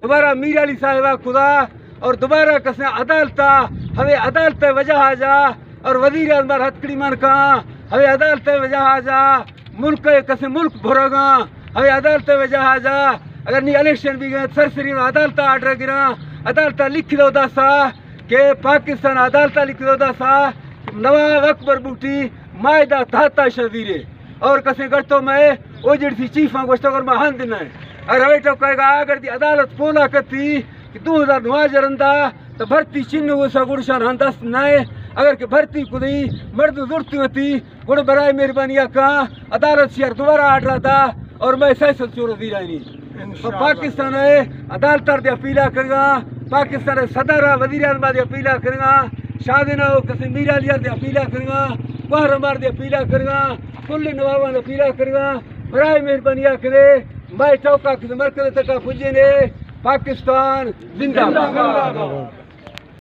दोबारा मीर अली साहिबा खुदा और दोबारा कसे अदालता हवे अदालत वजह जा और वजीर आजम हथकड़ी मन का हवे अदालत वजह जा मुल्क कसे मुल्क भरोगा हवे अदालत वजह जा अगर नी इलेक्शन भी गए सरसरी अदालत आर्डर गिरा अदालत लिख दो सा के पाकिस्तान अदालत लिख दो सा नवाब अकबर बूटी मायदा धाता शरीरे और कसे गठतो में ओजड़ी चीफ गोश्तोगर में हंद न और हवे तो कहेगा अगर दी अदालत पोला कती कि 2009 जरंदा तो भर्ती चिन्ह वो सगुड़शान हंदस नए अगर के भर्ती कुदी मर्द जुड़ती होती गुड़ बराए मेहरबानिया का अदालत शेयर दोबारा आर्डर था और मैं सैसत चोर दी रही तो पाकिस्तान है अदालत दे अपीला करेगा पाकिस्तान सदर वजीर आजम दे अपीला करेगा शाहजना कसे मीरा लिया दे अपीला करेगा बाहर मार दे अपीला करेगा कुल नवाबा दे अपीला करेगा बराए मेहरबानिया करे मैं टोका किस मरकज तक पुजे ने पाकिस्तान जिंदाबाद।